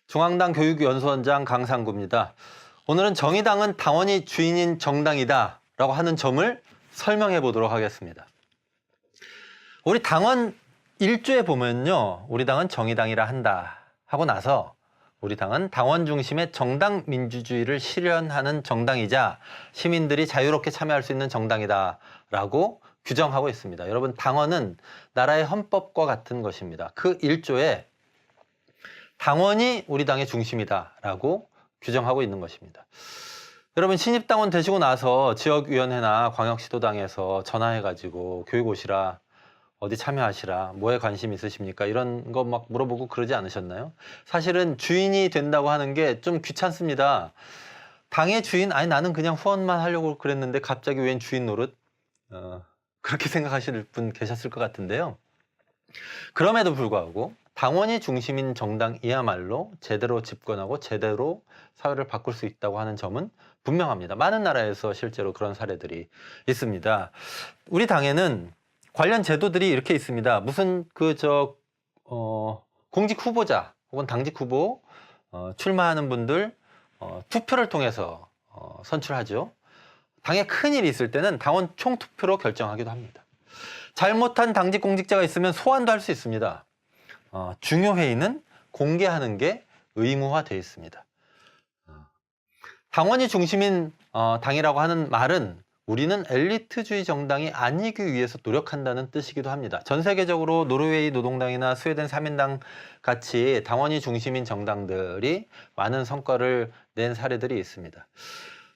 중앙당 교육연수원장 강상구입니다. 오늘은 정의당은 당원이 주인인 정당이다 라고 하는 점을 설명해 보도록 하겠습니다. 우리 당원 1조에 보면요, 우리 당은 정의당이라 한다 하고 나서 우리 당은 당원 중심의 정당 민주주의를 실현하는 정당이자 시민들이 자유롭게 참여할 수 있는 정당이다 라고 규정하고 있습니다. 여러분, 당원은 나라의 헌법과 같은 것입니다. 그 1조에 당원이 우리 당의 중심이다 라고 규정하고 있는 것입니다. 여러분, 신입당원 되시고 나서 지역위원회나 광역시도당에서 전화해가지고 교육 오시라, 어디 참여하시라, 뭐에 관심 있으십니까? 이런 거 막 물어보고 그러지 않으셨나요? 사실은 주인이 된다고 하는 게 좀 귀찮습니다. 당의 주인, 아니 나는 그냥 후원만 하려고 그랬는데 갑자기 웬 주인 노릇? 그렇게 생각하실 분 계셨을 것 같은데요. 그럼에도 불구하고 당원이 중심인 정당이야말로 제대로 집권하고 제대로 사회를 바꿀 수 있다고 하는 점은 분명합니다. 많은 나라에서 실제로 그런 사례들이 있습니다. 우리 당에는 관련 제도들이 이렇게 있습니다. 무슨 공직 후보자 혹은 당직 후보 출마하는 분들 투표를 통해서 선출하죠. 당에 큰일이 있을 때는 당원 총투표로 결정하기도 합니다. 잘못한 당직 공직자가 있으면 소환도 할 수 있습니다. 중요회의는 공개하는 게 의무화되어 있습니다. 당원이 중심인 당이라고 하는 말은 우리는 엘리트주의 정당이 아니기 위해서 노력한다는 뜻이기도 합니다. 전 세계적으로 노르웨이 노동당이나 스웨덴 3인당 같이 당원이 중심인 정당들이 많은 성과를 낸 사례들이 있습니다.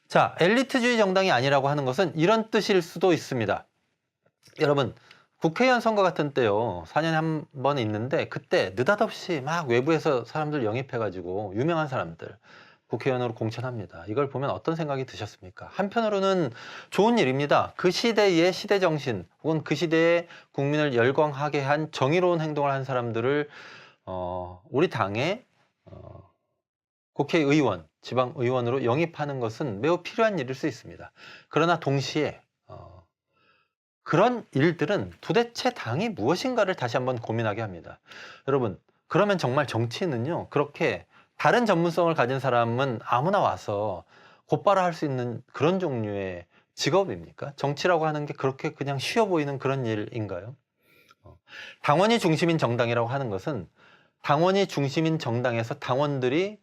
자, 엘리트주의 정당이 아니라고 하는 것은 이런 뜻일 수도 있습니다. 여러분, 국회의원 선거 같은 때요, 4년에 한 번 있는데 그때 느닷없이 막 외부에서 사람들 영입해가지고 유명한 사람들 국회의원으로 공천합니다. 이걸 보면 어떤 생각이 드셨습니까? 한편으로는 좋은 일입니다. 그 시대의 시대정신 혹은 그 시대의 국민을 열광하게 한 정의로운 행동을 한 사람들을 우리 당의 국회의원, 지방의원으로 영입하는 것은 매우 필요한 일일 수 있습니다. 그러나 동시에 그런 일들은 도대체 당이 무엇인가를 다시 한번 고민하게 합니다. 여러분, 그러면 정말 정치는요, 그렇게 다른 전문성을 가진 사람은 아무나 와서 곧바로 할 수 있는 그런 종류의 직업입니까? 정치라고 하는 게 그렇게 그냥 쉬워 보이는 그런 일인가요? 당원이 중심인 정당이라고 하는 것은 당원이 중심인 정당에서 당원들이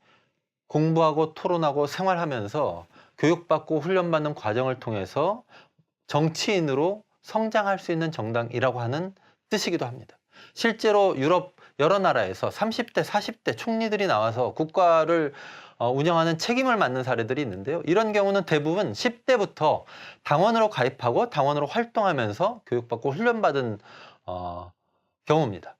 공부하고 토론하고 생활하면서 교육받고 훈련받는 과정을 통해서 정치인으로 성장할 수 있는 정당이라고 하는 뜻이기도 합니다. 실제로 유럽 여러 나라에서 30대, 40대 총리들이 나와서 국가를 운영하는 책임을 맡는 사례들이 있는데요. 이런 경우는 대부분 10대부터 당원으로 가입하고 당원으로 활동하면서 교육받고 훈련받은 경우입니다.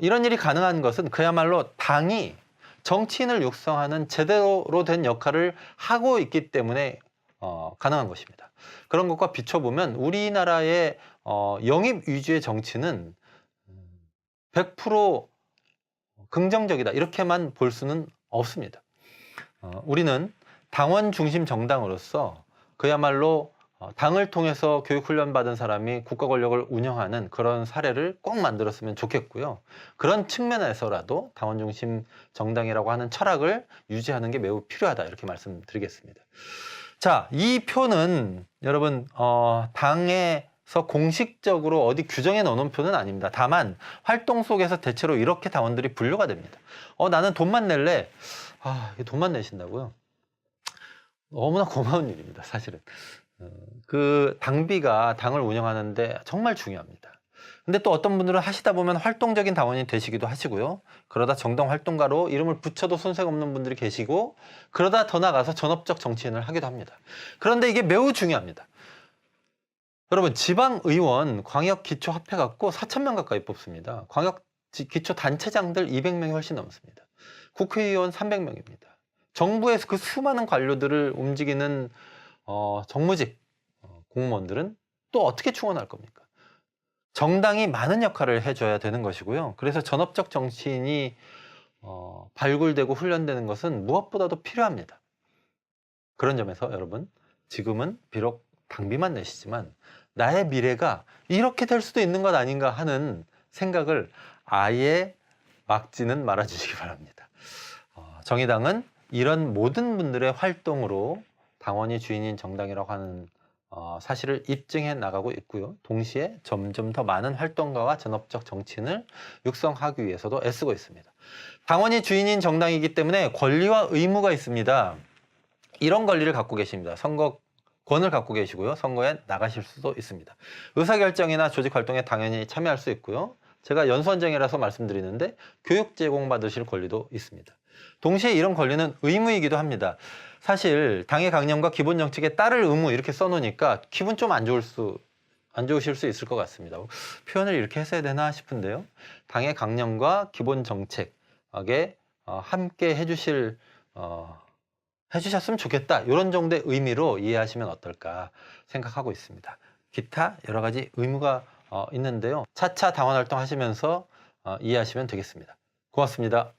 이런 일이 가능한 것은 그야말로 당이 정치인을 육성하는 제대로 된 역할을 하고 있기 때문에 가능한 것입니다. 그런 것과 비춰보면 우리나라의 영입 위주의 정치는 100% 긍정적이다 이렇게만 볼 수는 없습니다. 우리는 당원 중심 정당으로서 그야말로 당을 통해서 교육훈련 받은 사람이 국가 권력을 운영하는 그런 사례를 꼭 만들었으면 좋겠고요. 그런 측면에서라도 당원 중심 정당이라고 하는 철학을 유지하는 게 매우 필요하다 이렇게 말씀드리겠습니다. 자, 이 표는 여러분 당에서 공식적으로 어디 규정해 넣어놓은 표는 아닙니다. 다만 활동 속에서 대체로 이렇게 당원들이 분류가 됩니다. 나는 돈만 낼래. 돈만 내신다고요? 너무나 고마운 일입니다, 사실은. 그 당비가 당을 운영하는데 정말 중요합니다. 근데 또 어떤 분들은 하시다 보면 활동적인 당원이 되시기도 하시고요. 그러다 정당 활동가로 이름을 붙여도 손색 없는 분들이 계시고, 그러다 더 나가서 전업적 정치인을 하기도 합니다. 그런데 이게 매우 중요합니다. 여러분, 지방의원 광역 기초 합해갖고 4,000명 가까이 뽑습니다. 광역 기초 단체장들 200명이 훨씬 넘습니다. 국회의원 300명입니다. 정부에서 그 수많은 관료들을 움직이는 정무직 공무원들은 또 어떻게 충원할 겁니까? 정당이 많은 역할을 해줘야 되는 것이고요. 그래서 전업적 정치인이 발굴되고 훈련되는 것은 무엇보다도 필요합니다. 그런 점에서 여러분, 지금은 비록 당비만 내시지만 나의 미래가 이렇게 될 수도 있는 것 아닌가 하는 생각을 아예 막지는 말아주시기 바랍니다. 정의당은 이런 모든 분들의 활동으로 당원이 주인인 정당이라고 하는 사실을 입증해 나가고 있고요. 동시에 점점 더 많은 활동가와 전업적 정치인을 육성하기 위해서도 애쓰고 있습니다. 당원이 주인인 정당이기 때문에 권리와 의무가 있습니다. 이런 권리를 갖고 계십니다. 선거권을 갖고 계시고요. 선거에 나가실 수도 있습니다. 의사결정이나 조직활동에 당연히 참여할 수 있고요. 제가 연수원장이라서 말씀드리는데 교육 제공받으실 권리도 있습니다. 동시에 이런 권리는 의무이기도 합니다. 사실 당의 강령과 기본 정책에 따를 의무 이렇게 써놓으니까 기분 좀 안 좋으실 수 있을 것 같습니다. 표현을 이렇게 했어야 되나 싶은데요. 당의 강령과 기본 정책에 함께 해주셨으면 좋겠다. 이런 정도의 의미로 이해하시면 어떨까 생각하고 있습니다. 기타 여러 가지 의무가 있는데요. 차차 당원 활동 하시면서 이해하시면 되겠습니다. 고맙습니다.